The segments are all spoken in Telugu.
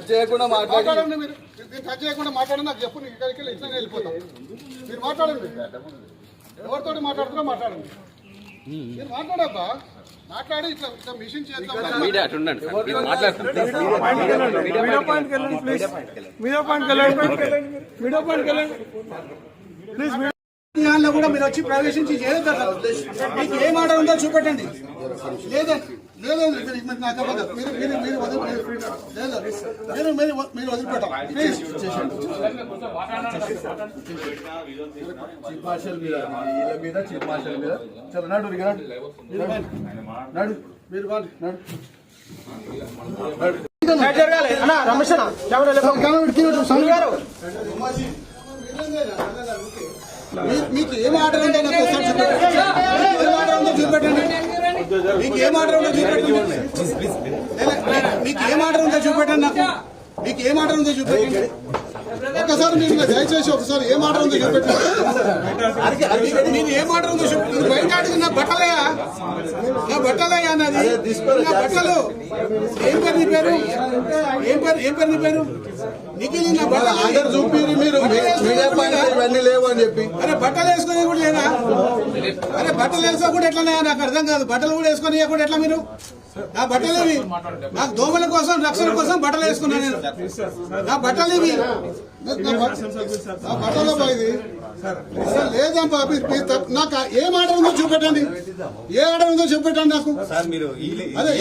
చేయకుండా మాట్లాడండి నాకు చెప్పు. ఇక్కడికి వెళ్ళి ఇట్లా వెళ్ళిపోతాం. మీరు మాట్లాడండి, ఎవరితో మాట్లాడుతున్నా మాట్లాడండి. మీరు మాట్లాడబ్బా, మాట్లాడి ఇట్లా మిషన్ చేద్దాం. కూడా మీరు వచ్చి ప్రవేశించి మీకు ఏం ఆర్డర్ ఉందో చూపెట్టండి. లేదండి లేదండి నాకు మీరు వదిలిపెట్టాలి ప్లీజ్. చీఫ్ మార్షల్ మీద చీఫ్ మార్షల్ మీద చలో నడు మీరు రమేష్ మీకు ఏం ఆర్డర్ ఉందో చూపెట్టండి. మీకు ఏం ఆర్డర్ ఉందో చూపెట్టండి. మీకు ఏం ఆర్డర్ ఉందో చూపెట్టండి. నాకు మీకు ఏం ఆర్డర్ ఉందో చూపెట్టండి. ఒక్కసారి మీరు దయచేసి ఒకసారి ఏం ఆర్డర్ ఉందో చూపెట్టండి. మీరు ఏం ఆర్డర్ ఉందో చూపెట్టండి. బయట అడిగి నా బట్టలయ్యా అన్నది నా బట్టలు. ఏం పేరు నీ పేరు? ఏం పేరు నీ పేరు? నిఖిల్ నా బట్టలు చూపి మీరు ఇవన్నీ లేవు అని చెప్పి. అరే బట్టలు వేసుకుని కూడా లేదా? అరే బట్టలు వేసుకో కూడా ఎట్లా నాకు అర్థం కాదు. బట్టలు కూడా వేసుకొని కూడా ఎట్లా మీరు? నా బట్టలు ఇవి నాకు దోమల కోసం రక్షణ కోసం బట్టలు వేసుకున్నా నేను. నా బట్టలు ఇవి నా బట్టలు ఇది లేదమ్మా. నాకు ఏం ఆర్డర్ ఉందో చూపెట్టండి. ఏ ఆర్డర్ ఉందో చూపెట్టండి నాకు. అదే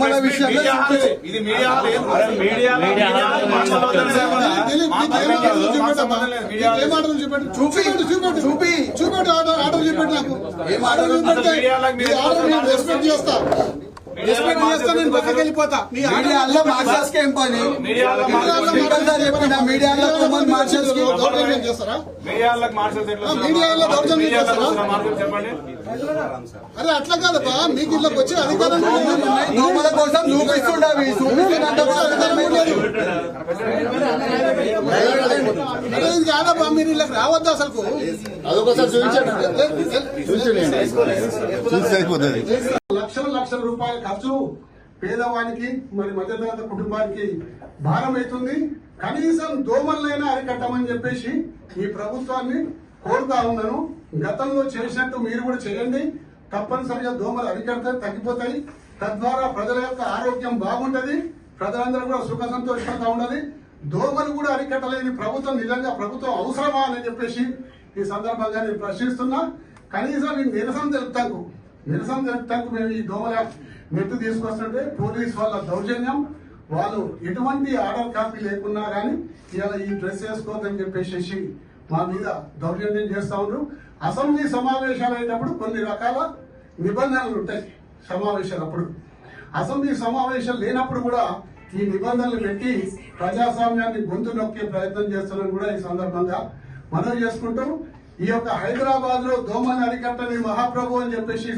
మన విషయంలో చూపెట్టు ఆర్డర్ చూపెట్టు నాకు. ఏం ఆర్డర్ చూపెడితే రెస్పెక్ట్ చేస్తా. రెస్పెక్ట్ చేస్తా. నేను పక్కకి వెళ్ళిపోతా. మీడియాలో మార్షల్స్ కి ఏం పని? మీడియాలో మార్షల్స్ కి దౌర్జన్యం చేస్తారా? మీడియాలో దౌర్జన్యం చేస్తారా? అరే అట్లా కాదబ్బా. మీకు ఇళ్ళకి వచ్చే అధికారం దోమల కోసం చూపిస్తుండవి. ఇది కాదబ్బా. మీరు ఇళ్ళకి రావద్దు అసలు. అదొకసారి చూపించండి. లక్షల రూపాయల ఖర్చు పేదవానికి మరి మధ్యతరగతి కుటుంబానికి భారం అవుతుంది. కనీసం దోమలైనా అరికట్టమని చెప్పేసి ఈ ప్రభుత్వాన్ని కోరుతా ఉన్నాను. గతంలో చేసినట్టు మీరు కూడా చేయండి. తప్పనిసరిగా దోమలు అరికడితే తగ్గిపోతాయి. తద్వారా ప్రజల యొక్క ఆరోగ్యం బాగుంటది. ప్రజలందరూ కూడా సుఖ సంతోషంగా ఉండాలి. దోమలు కూడా అరికట్టలేని ప్రభుత్వం నిజంగా ప్రభుత్వం అవసరమా అని చెప్పేసి ఈ సందర్భంగా నేను ప్రశ్నిస్తున్నా. కనీసం నేను నిరసన తెలుపుతాను మేము ఈ దోమల మెట్టు తీసుకొస్తుంటే పోలీస్ వాళ్ళ దౌర్జన్యం. వాళ్ళు ఎటువంటి ఆర్డర్ కాపీ లేకున్నా కానీ ఇవాళ ఈ డ్రెస్ వేసుకోవద్దని చెప్పేసి మా మీద దౌర్జన్యం చేస్తా ఉన్నారు. అసెంబ్లీ సమావేశాలు అయినప్పుడు కొన్ని రకాల నిబంధనలు ఉంటాయి. సమావేశాలప్పుడు అసెంబ్లీ సమావేశాలు లేనప్పుడు కూడా ఈ నిబంధనలు పెట్టి ప్రజాస్వామ్యాన్ని గొంతు నొక్కే ప్రయత్నం చేస్తున్నారని కూడా ఈ సందర్భంగా మనవి చేసుకుంటూ ఈ యొక్క హైదరాబాద్ లో దోమని అరికట్టని మహాప్రభు అని చెప్పేసి